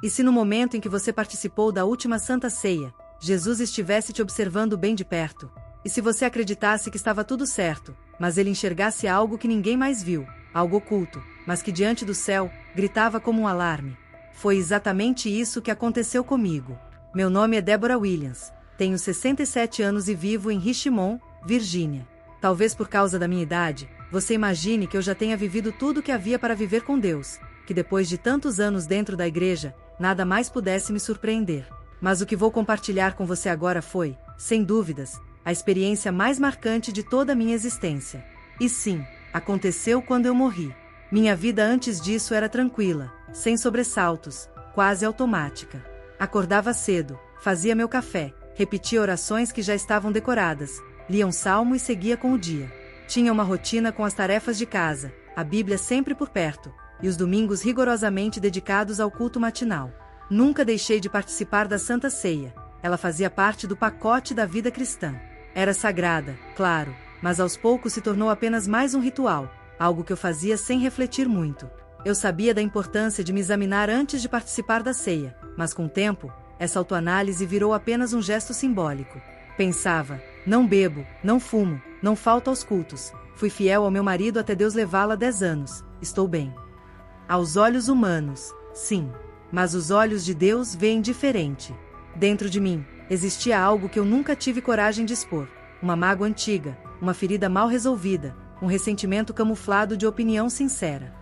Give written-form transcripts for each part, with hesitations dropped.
E se no momento em que você participou da última Santa Ceia, Jesus estivesse te observando bem de perto? E se você acreditasse que estava tudo certo, mas ele enxergasse algo que ninguém mais viu, algo oculto, mas que diante do céu, gritava como um alarme? Foi exatamente isso que aconteceu comigo. Meu nome é Deborah Williams, tenho 67 anos e vivo em Richmond, Virgínia. Talvez por causa da minha idade, você imagine que eu já tenha vivido tudo o que havia para viver com Deus, que depois de tantos anos dentro da igreja, nada mais pudesse me surpreender. Mas o que vou compartilhar com você agora foi, sem dúvidas, a experiência mais marcante de toda a minha existência. E sim, aconteceu quando eu morri. Minha vida antes disso era tranquila, sem sobressaltos, quase automática. Acordava cedo, fazia meu café, repetia orações que já estavam decoradas, lia um salmo e seguia com o dia. Tinha uma rotina com as tarefas de casa, a Bíblia sempre por perto, e os domingos rigorosamente dedicados ao culto matinal. Nunca deixei de participar da Santa Ceia, ela fazia parte do pacote da vida cristã. Era sagrada, claro, mas aos poucos se tornou apenas mais um ritual, algo que eu fazia sem refletir muito. Eu sabia da importância de me examinar antes de participar da ceia, mas com o tempo, essa autoanálise virou apenas um gesto simbólico. Pensava, não bebo, não fumo, não falto aos cultos, fui fiel ao meu marido até Deus levá-lo há 10 anos, estou bem. Aos olhos humanos, sim, mas os olhos de Deus veem diferente. Dentro de mim, existia algo que eu nunca tive coragem de expor, uma mágoa antiga, uma ferida mal resolvida, um ressentimento camuflado de opinião sincera.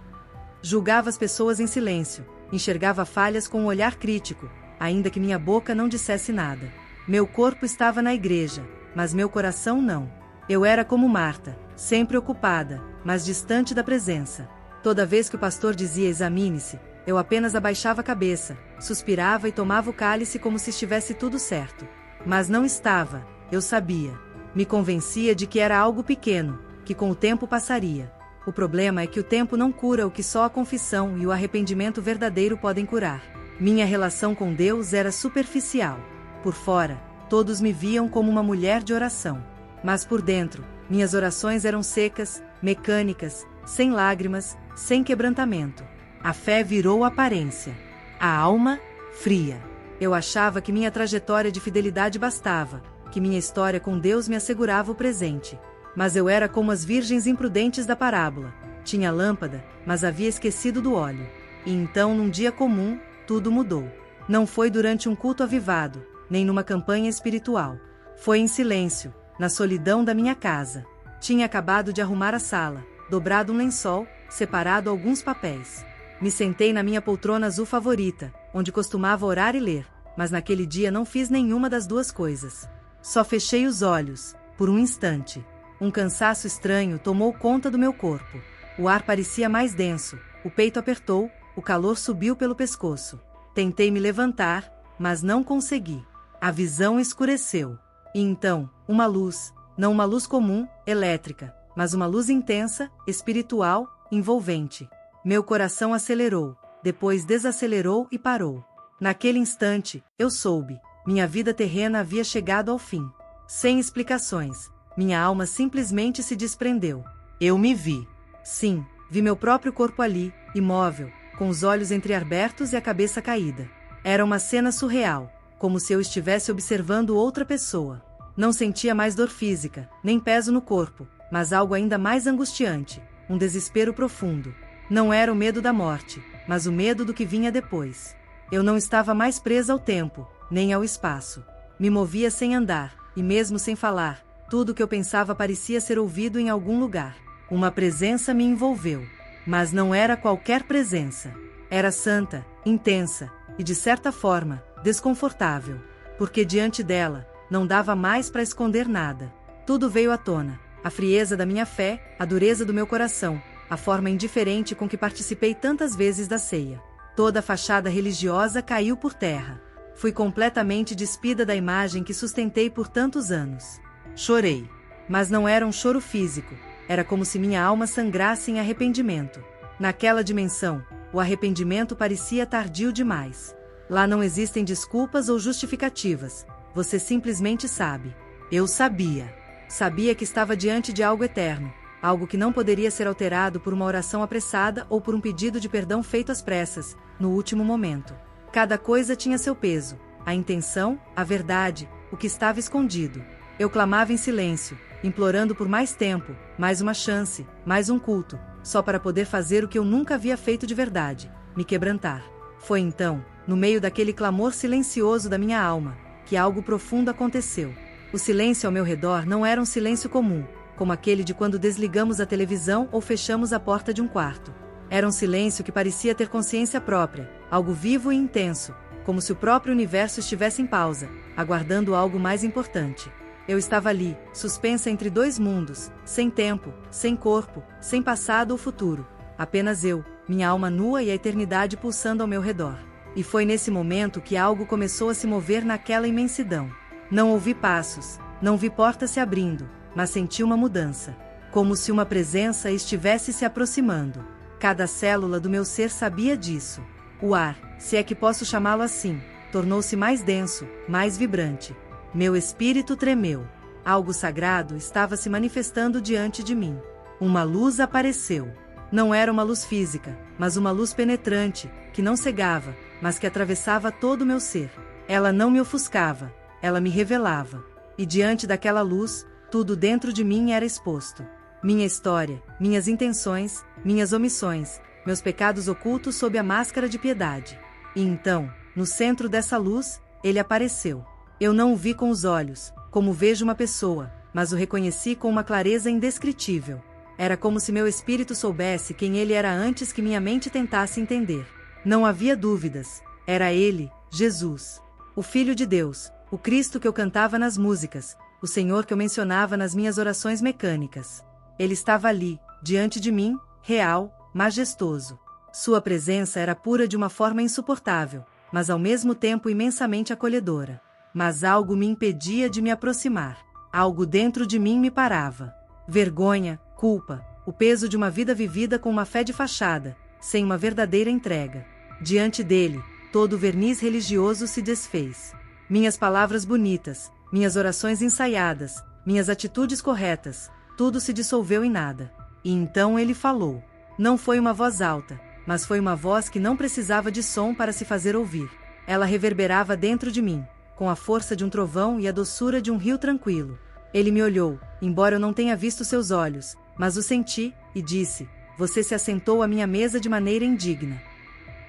Julgava as pessoas em silêncio, enxergava falhas com um olhar crítico, ainda que minha boca não dissesse nada. Meu corpo estava na igreja, mas meu coração não. Eu era como Marta, sempre ocupada, mas distante da presença. Toda vez que o pastor dizia examine-se, eu apenas abaixava a cabeça, suspirava e tomava o cálice como se estivesse tudo certo. Mas não estava, eu sabia. Me convencia de que era algo pequeno, que com o tempo passaria. O problema é que o tempo não cura o que só a confissão e o arrependimento verdadeiro podem curar. Minha relação com Deus era superficial. Por fora, todos me viam como uma mulher de oração. Mas por dentro, minhas orações eram secas, mecânicas, sem lágrimas, sem quebrantamento. A fé virou aparência. A alma, fria. Eu achava que minha trajetória de fidelidade bastava, que minha história com Deus me assegurava o presente. Mas eu era como as virgens imprudentes da parábola. Tinha lâmpada, mas havia esquecido do óleo. E então, num dia comum, tudo mudou. Não foi durante um culto avivado, nem numa campanha espiritual. Foi em silêncio, na solidão da minha casa. Tinha acabado de arrumar a sala, dobrado um lençol, separado alguns papéis. Me sentei na minha poltrona azul favorita, onde costumava orar e ler, mas naquele dia não fiz nenhuma das duas coisas. Só fechei os olhos, por um instante. Um cansaço estranho tomou conta do meu corpo. O ar parecia mais denso, o peito apertou, o calor subiu pelo pescoço. Tentei me levantar, mas não consegui. A visão escureceu. E então, uma luz, não uma luz comum, elétrica, mas uma luz intensa, espiritual, envolvente. Meu coração acelerou, depois desacelerou e parou. Naquele instante, eu soube, minha vida terrena havia chegado ao fim. Sem explicações, minha alma simplesmente se desprendeu. Eu me vi. Sim, vi meu próprio corpo ali, imóvel, com os olhos entreabertos e a cabeça caída. Era uma cena surreal, como se eu estivesse observando outra pessoa. Não sentia mais dor física, nem peso no corpo, mas algo ainda mais angustiante, um desespero profundo. Não era o medo da morte, mas o medo do que vinha depois. Eu não estava mais presa ao tempo, nem ao espaço. Me movia sem andar, e mesmo sem falar, tudo o que eu pensava parecia ser ouvido em algum lugar. Uma presença me envolveu. Mas não era qualquer presença. Era santa, intensa, e de certa forma, desconfortável. Porque diante dela, não dava mais para esconder nada. Tudo veio à tona. A frieza da minha fé, a dureza do meu coração, a forma indiferente com que participei tantas vezes da ceia. Toda a fachada religiosa caiu por terra. Fui completamente despida da imagem que sustentei por tantos anos. Chorei. Mas não era um choro físico. Era como se minha alma sangrasse em arrependimento. Naquela dimensão, o arrependimento parecia tardio demais. Lá não existem desculpas ou justificativas. Você simplesmente sabe. Eu sabia. Sabia que estava diante de algo eterno. Algo que não poderia ser alterado por uma oração apressada ou por um pedido de perdão feito às pressas, no último momento. Cada coisa tinha seu peso, a intenção, a verdade, o que estava escondido. Eu clamava em silêncio, implorando por mais tempo, mais uma chance, mais um culto, só para poder fazer o que eu nunca havia feito de verdade, me quebrantar. Foi então, no meio daquele clamor silencioso da minha alma, que algo profundo aconteceu. O silêncio ao meu redor não era um silêncio comum, como aquele de quando desligamos a televisão ou fechamos a porta de um quarto. Era um silêncio que parecia ter consciência própria, algo vivo e intenso, como se o próprio universo estivesse em pausa, aguardando algo mais importante. Eu estava ali, suspensa entre dois mundos, sem tempo, sem corpo, sem passado ou futuro. Apenas eu, minha alma nua e a eternidade pulsando ao meu redor. E foi nesse momento que algo começou a se mover naquela imensidão. Não ouvi passos, não vi portas se abrindo, mas senti uma mudança. Como se uma presença estivesse se aproximando. Cada célula do meu ser sabia disso. O ar, se é que posso chamá-lo assim, tornou-se mais denso, mais vibrante. Meu espírito tremeu. Algo sagrado estava se manifestando diante de mim. Uma luz apareceu. Não era uma luz física, mas uma luz penetrante, que não cegava, mas que atravessava todo o meu ser. Ela não me ofuscava, ela me revelava. E diante daquela luz, tudo dentro de mim era exposto. Minha história, minhas intenções, minhas omissões, meus pecados ocultos sob a máscara de piedade. E então, no centro dessa luz, ele apareceu. Eu não o vi com os olhos, como vejo uma pessoa, mas o reconheci com uma clareza indescritível. Era como se meu espírito soubesse quem ele era antes que minha mente tentasse entender. Não havia dúvidas. Era ele, Jesus. O Filho de Deus, o Cristo que eu cantava nas músicas, o Senhor que eu mencionava nas minhas orações mecânicas. Ele estava ali, diante de mim, real, majestoso. Sua presença era pura de uma forma insuportável, mas ao mesmo tempo imensamente acolhedora. Mas algo me impedia de me aproximar. Algo dentro de mim me parava. Vergonha, culpa, o peso de uma vida vivida com uma fé de fachada, sem uma verdadeira entrega. Diante dele, todo o verniz religioso se desfez. Minhas palavras bonitas, minhas orações ensaiadas, minhas atitudes corretas, tudo se dissolveu em nada. E então ele falou. Não foi uma voz alta, mas foi uma voz que não precisava de som para se fazer ouvir. Ela reverberava dentro de mim, com a força de um trovão e a doçura de um rio tranquilo. Ele me olhou, embora eu não tenha visto seus olhos, mas o senti, e disse: você se assentou à minha mesa de maneira indigna.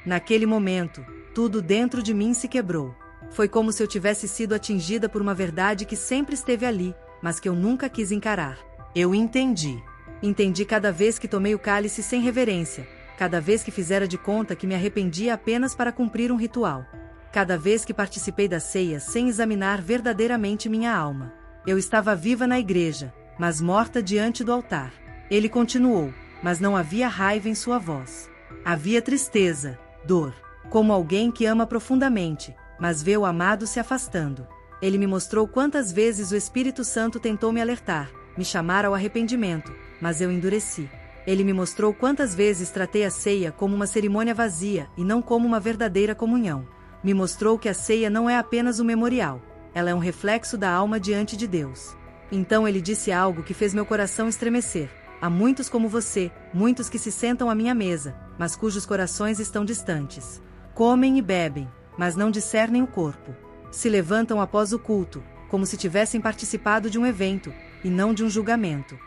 Naquele momento, tudo dentro de mim se quebrou. Foi como se eu tivesse sido atingida por uma verdade que sempre esteve ali, mas que eu nunca quis encarar. Eu entendi. Entendi cada vez que tomei o cálice sem reverência, cada vez que fizera de conta que me arrependia apenas para cumprir um ritual. Cada vez que participei da ceia sem examinar verdadeiramente minha alma. Eu estava viva na igreja, mas morta diante do altar. Ele continuou, mas não havia raiva em sua voz. Havia tristeza, dor, como alguém que ama profundamente, mas vê o amado se afastando. Ele me mostrou quantas vezes o Espírito Santo tentou me alertar, me chamar ao arrependimento, mas eu endureci. Ele me mostrou quantas vezes tratei a ceia como uma cerimônia vazia e não como uma verdadeira comunhão. Me mostrou que a ceia não é apenas um memorial, ela é um reflexo da alma diante de Deus. Então ele disse algo que fez meu coração estremecer. Há muitos como você, muitos que se sentam à minha mesa, mas cujos corações estão distantes. Comem e bebem, mas não discernem o corpo. Se levantam após o culto, como se tivessem participado de um evento, e não de um julgamento.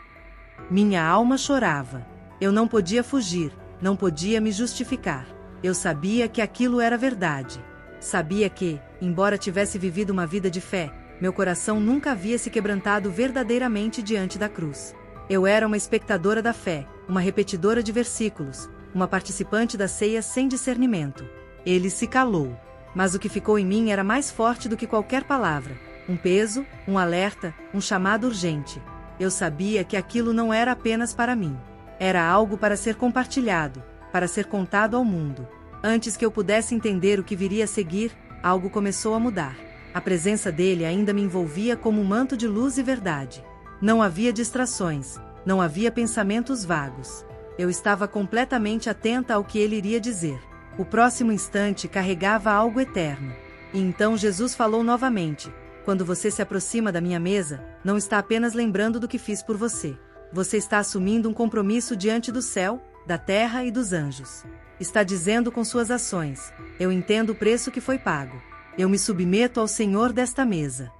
Minha alma chorava. Eu não podia fugir, não podia me justificar. Eu sabia que aquilo era verdade. Sabia que, embora tivesse vivido uma vida de fé, meu coração nunca havia se quebrantado verdadeiramente diante da cruz. Eu era uma espectadora da fé, uma repetidora de versículos, uma participante da ceia sem discernimento. Ele se calou. Mas o que ficou em mim era mais forte do que qualquer palavra. Um peso, um alerta, um chamado urgente. Eu sabia que aquilo não era apenas para mim. Era algo para ser compartilhado, para ser contado ao mundo. Antes que eu pudesse entender o que viria a seguir, algo começou a mudar. A presença dele ainda me envolvia como um manto de luz e verdade. Não havia distrações, não havia pensamentos vagos. Eu estava completamente atenta ao que ele iria dizer. O próximo instante carregava algo eterno. E então Jesus falou novamente: quando você se aproxima da minha mesa, não está apenas lembrando do que fiz por você. Você está assumindo um compromisso diante do céu, da terra e dos anjos. Está dizendo com suas ações: eu entendo o preço que foi pago. Eu me submeto ao Senhor desta mesa.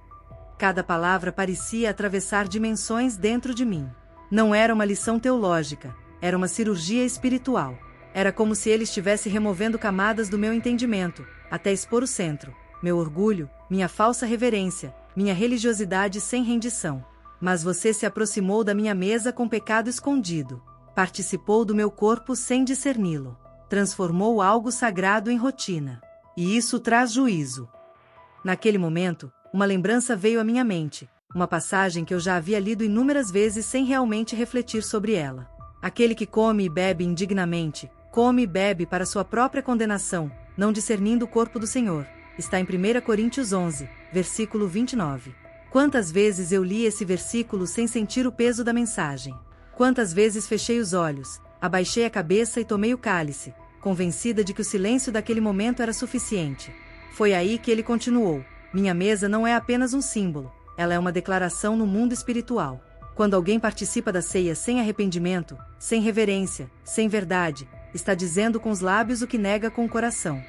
Cada palavra parecia atravessar dimensões dentro de mim. Não era uma lição teológica, era uma cirurgia espiritual. Era como se ele estivesse removendo camadas do meu entendimento, até expor o centro, meu orgulho, minha falsa reverência, minha religiosidade sem rendição. Mas você se aproximou da minha mesa com pecado escondido. Participou do meu corpo sem discerni-lo. Transformou algo sagrado em rotina. E isso traz juízo. Naquele momento, uma lembrança veio à minha mente, uma passagem que eu já havia lido inúmeras vezes sem realmente refletir sobre ela. Aquele que come e bebe indignamente, come e bebe para sua própria condenação, não discernindo o corpo do Senhor. Está em 1 Coríntios 11, versículo 29. Quantas vezes eu li esse versículo sem sentir o peso da mensagem? Quantas vezes fechei os olhos, abaixei a cabeça e tomei o cálice, convencida de que o silêncio daquele momento era suficiente. Foi aí que ele continuou: minha mesa não é apenas um símbolo, ela é uma declaração no mundo espiritual. Quando alguém participa da ceia sem arrependimento, sem reverência, sem verdade, está dizendo com os lábios o que nega com o coração.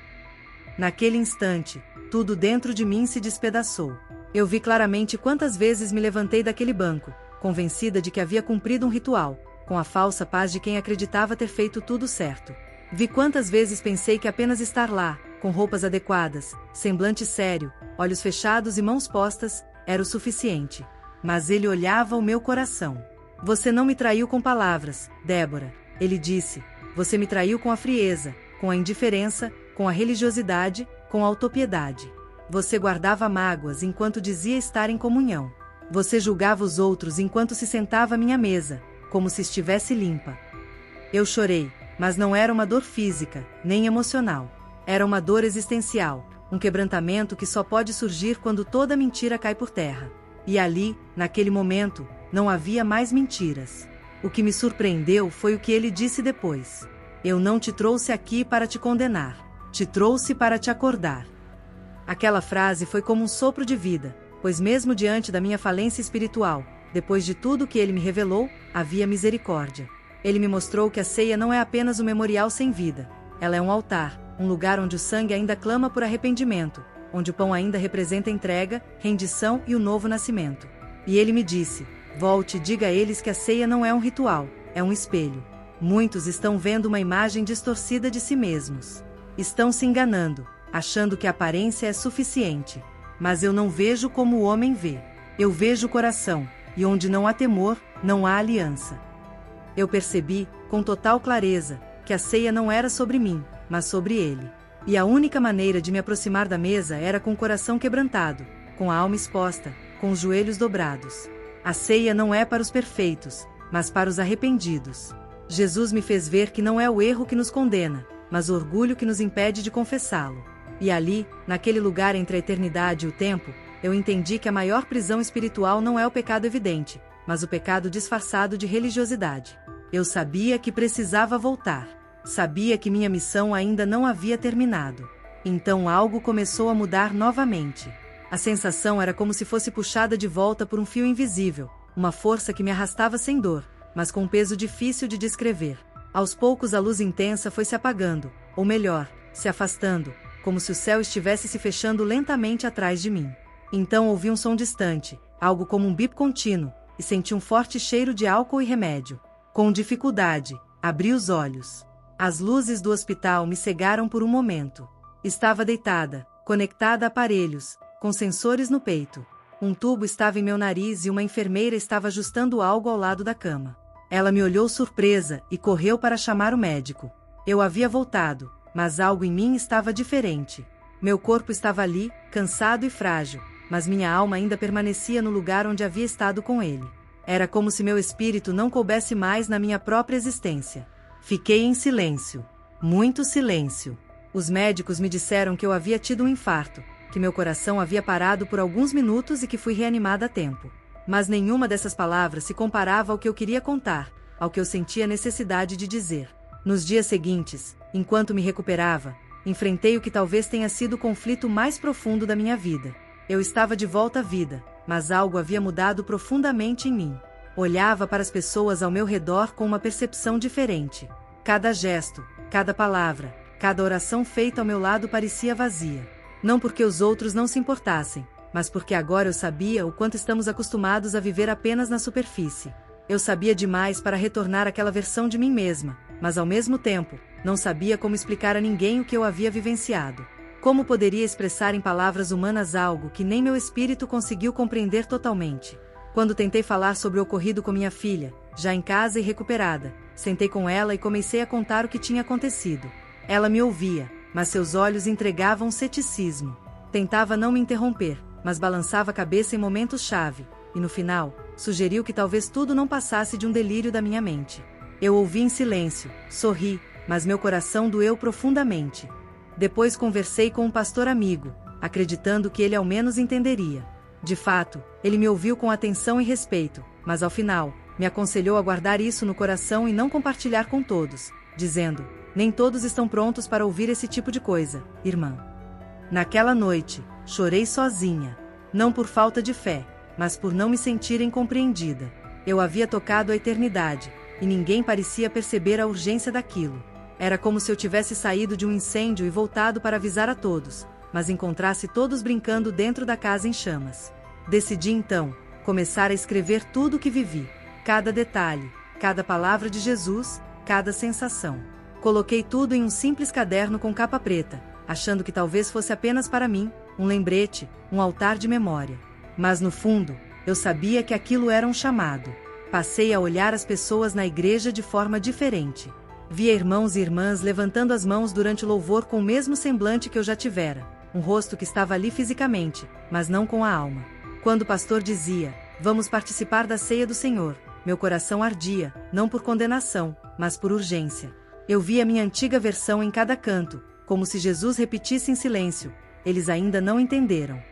Naquele instante, tudo dentro de mim se despedaçou. Eu vi claramente quantas vezes me levantei daquele banco, convencida de que havia cumprido um ritual, com a falsa paz de quem acreditava ter feito tudo certo. Vi quantas vezes pensei que apenas estar lá, com roupas adequadas, semblante sério, olhos fechados e mãos postas, era o suficiente. Mas ele olhava o meu coração. Você não me traiu com palavras, Débora, ele disse. Você me traiu com a frieza, com a indiferença, com a religiosidade, com a autopiedade. Você guardava mágoas enquanto dizia estar em comunhão. Você julgava os outros enquanto se sentava à minha mesa, como se estivesse limpa. Eu chorei, mas não era uma dor física, nem emocional. Era uma dor existencial, um quebrantamento que só pode surgir quando toda mentira cai por terra. E ali, naquele momento, não havia mais mentiras. O que me surpreendeu foi o que ele disse depois. Eu não te trouxe aqui para te condenar. Te trouxe para te acordar. Aquela frase foi como um sopro de vida, pois mesmo diante da minha falência espiritual, depois de tudo que ele me revelou, havia misericórdia. Ele me mostrou que a ceia não é apenas um memorial sem vida. Ela é um altar, um lugar onde o sangue ainda clama por arrependimento, onde o pão ainda representa entrega, rendição e o novo nascimento. E ele me disse: volte e diga a eles que a ceia não é um ritual, é um espelho. Muitos estão vendo uma imagem distorcida de si mesmos. Estão se enganando, achando que a aparência é suficiente. Mas eu não vejo como o homem vê. Eu vejo o coração, e onde não há temor, não há aliança. Eu percebi, com total clareza, que a ceia não era sobre mim, mas sobre ele. E a única maneira de me aproximar da mesa era com o coração quebrantado, com a alma exposta, com os joelhos dobrados. A ceia não é para os perfeitos, mas para os arrependidos. Jesus me fez ver que não é o erro que nos condena, mas o orgulho que nos impede de confessá-lo. E ali, naquele lugar entre a eternidade e o tempo, eu entendi que a maior prisão espiritual não é o pecado evidente, mas o pecado disfarçado de religiosidade. Eu sabia que precisava voltar. Sabia que minha missão ainda não havia terminado. Então algo começou a mudar novamente. A sensação era como se fosse puxada de volta por um fio invisível, uma força que me arrastava sem dor, mas com um peso difícil de descrever. Aos poucos a luz intensa foi se apagando, ou melhor, se afastando, como se o céu estivesse se fechando lentamente atrás de mim. Então ouvi um som distante, algo como um bip contínuo, e senti um forte cheiro de álcool e remédio. Com dificuldade, abri os olhos. As luzes do hospital me cegaram por um momento. Estava deitada, conectada a aparelhos, com sensores no peito. Um tubo estava em meu nariz e uma enfermeira estava ajustando algo ao lado da cama. Ela me olhou surpresa e correu para chamar o médico. Eu havia voltado, mas algo em mim estava diferente. Meu corpo estava ali, cansado e frágil, mas minha alma ainda permanecia no lugar onde havia estado com ele. Era como se meu espírito não coubesse mais na minha própria existência. Fiquei em silêncio. Muito silêncio. Os médicos me disseram que eu havia tido um infarto, que meu coração havia parado por alguns minutos e que fui reanimada a tempo. Mas nenhuma dessas palavras se comparava ao que eu queria contar, ao que eu sentia necessidade de dizer. Nos dias seguintes, enquanto me recuperava, enfrentei o que talvez tenha sido o conflito mais profundo da minha vida. Eu estava de volta à vida, mas algo havia mudado profundamente em mim. Olhava para as pessoas ao meu redor com uma percepção diferente. Cada gesto, cada palavra, cada oração feita ao meu lado parecia vazia. Não porque os outros não se importassem, mas porque agora eu sabia o quanto estamos acostumados a viver apenas na superfície. Eu sabia demais para retornar àquela versão de mim mesma, mas ao mesmo tempo, não sabia como explicar a ninguém o que eu havia vivenciado. Como poderia expressar em palavras humanas algo que nem meu espírito conseguiu compreender totalmente? Quando tentei falar sobre o ocorrido com minha filha, já em casa e recuperada, sentei com ela e comecei a contar o que tinha acontecido. Ela me ouvia, mas seus olhos entregavam ceticismo. Tentava não me interromper, mas balançava a cabeça em momentos-chave, e no final, sugeriu que talvez tudo não passasse de um delírio da minha mente. Eu ouvi em silêncio, sorri, mas meu coração doeu profundamente. Depois conversei com um pastor amigo, acreditando que ele ao menos entenderia. De fato, ele me ouviu com atenção e respeito, mas ao final, me aconselhou a guardar isso no coração e não compartilhar com todos, dizendo: nem todos estão prontos para ouvir esse tipo de coisa, irmã. Naquela noite, chorei sozinha. Não por falta de fé, mas por não me sentirem compreendida. Eu havia tocado a eternidade, e ninguém parecia perceber a urgência daquilo. Era como se eu tivesse saído de um incêndio e voltado para avisar a todos, mas encontrasse todos brincando dentro da casa em chamas. Decidi então começar a escrever tudo o que vivi. Cada detalhe, cada palavra de Jesus, cada sensação. Coloquei tudo em um simples caderno com capa preta, achando que talvez fosse apenas para mim, um lembrete, um altar de memória. Mas no fundo, eu sabia que aquilo era um chamado. Passei a olhar as pessoas na igreja de forma diferente. Via irmãos e irmãs levantando as mãos durante o louvor com o mesmo semblante que eu já tivera, um rosto que estava ali fisicamente, mas não com a alma. Quando o pastor dizia: vamos participar da ceia do Senhor, meu coração ardia, não por condenação, mas por urgência. Eu via minha antiga versão em cada canto, como se Jesus repetisse em silêncio: eles ainda não entenderam.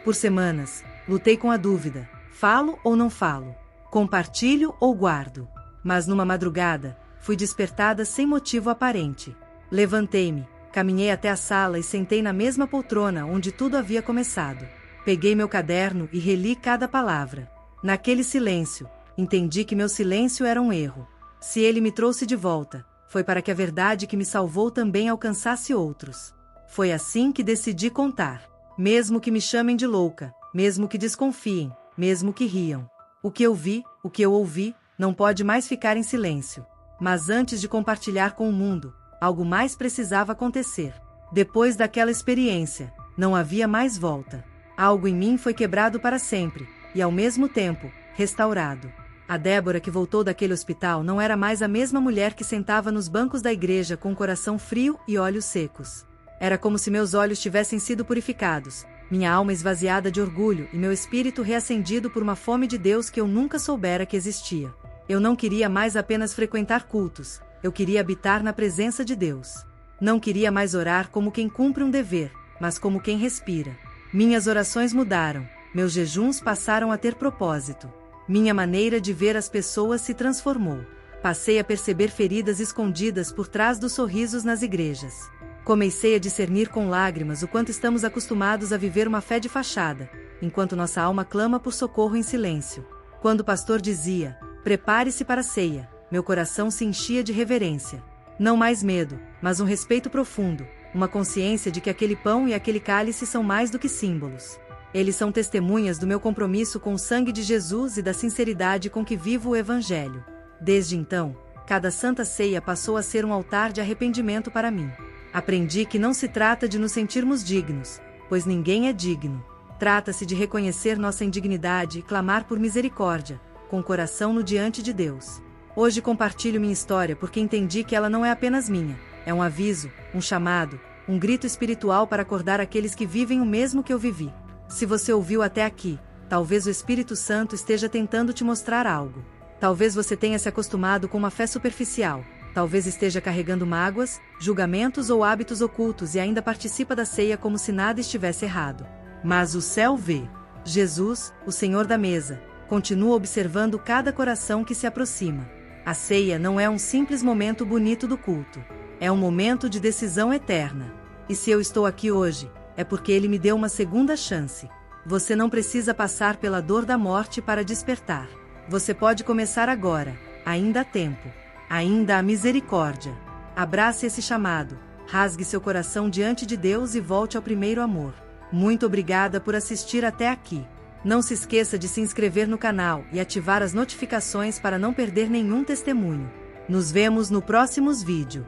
Por semanas, lutei com a dúvida: falo ou não falo? Compartilho ou guardo? Mas numa madrugada, fui despertada sem motivo aparente. Levantei-me, caminhei até a sala e sentei na mesma poltrona onde tudo havia começado. Peguei meu caderno e reli cada palavra. Naquele silêncio, entendi que meu silêncio era um erro. Se ele me trouxe de volta, foi para que a verdade que me salvou também alcançasse outros. Foi assim que decidi contar. Mesmo que me chamem de louca, mesmo que desconfiem, mesmo que riam. O que eu vi, o que eu ouvi, não pode mais ficar em silêncio. Mas antes de compartilhar com o mundo, algo mais precisava acontecer. Depois daquela experiência, não havia mais volta. Algo em mim foi quebrado para sempre, e ao mesmo tempo, restaurado. A Débora que voltou daquele hospital não era mais a mesma mulher que sentava nos bancos da igreja com o coração frio e olhos secos. Era como se meus olhos tivessem sido purificados, minha alma esvaziada de orgulho e meu espírito reacendido por uma fome de Deus que eu nunca soubera que existia. Eu não queria mais apenas frequentar cultos, eu queria habitar na presença de Deus. Não queria mais orar como quem cumpre um dever, mas como quem respira. Minhas orações mudaram, meus jejuns passaram a ter propósito. Minha maneira de ver as pessoas se transformou. Passei a perceber feridas escondidas por trás dos sorrisos nas igrejas. Comecei a discernir com lágrimas o quanto estamos acostumados a viver uma fé de fachada, enquanto nossa alma clama por socorro em silêncio. Quando o pastor dizia: prepare-se para a ceia, meu coração se enchia de reverência. Não mais medo, mas um respeito profundo, uma consciência de que aquele pão e aquele cálice são mais do que símbolos. Eles são testemunhas do meu compromisso com o sangue de Jesus e da sinceridade com que vivo o Evangelho. Desde então, cada Santa Ceia passou a ser um altar de arrependimento para mim. Aprendi que não se trata de nos sentirmos dignos, pois ninguém é digno. Trata-se de reconhecer nossa indignidade e clamar por misericórdia, com o coração no diante de Deus. Hoje compartilho minha história porque entendi que ela não é apenas minha, é um aviso, um chamado, um grito espiritual para acordar aqueles que vivem o mesmo que eu vivi. Se você ouviu até aqui, talvez o Espírito Santo esteja tentando te mostrar algo. Talvez você tenha se acostumado com uma fé superficial, talvez esteja carregando mágoas, julgamentos ou hábitos ocultos e ainda participa da ceia como se nada estivesse errado. Mas o céu vê. Jesus, o Senhor da mesa, continua observando cada coração que se aproxima. A ceia não é um simples momento bonito do culto. É um momento de decisão eterna. E se eu estou aqui hoje, é porque Ele me deu uma segunda chance. Você não precisa passar pela dor da morte para despertar. Você pode começar agora, ainda há tempo. Ainda há misericórdia. Abrace esse chamado, rasgue seu coração diante de Deus e volte ao primeiro amor. Muito obrigada por assistir até aqui. Não se esqueça de se inscrever no canal e ativar as notificações para não perder nenhum testemunho. Nos vemos no próximo vídeo.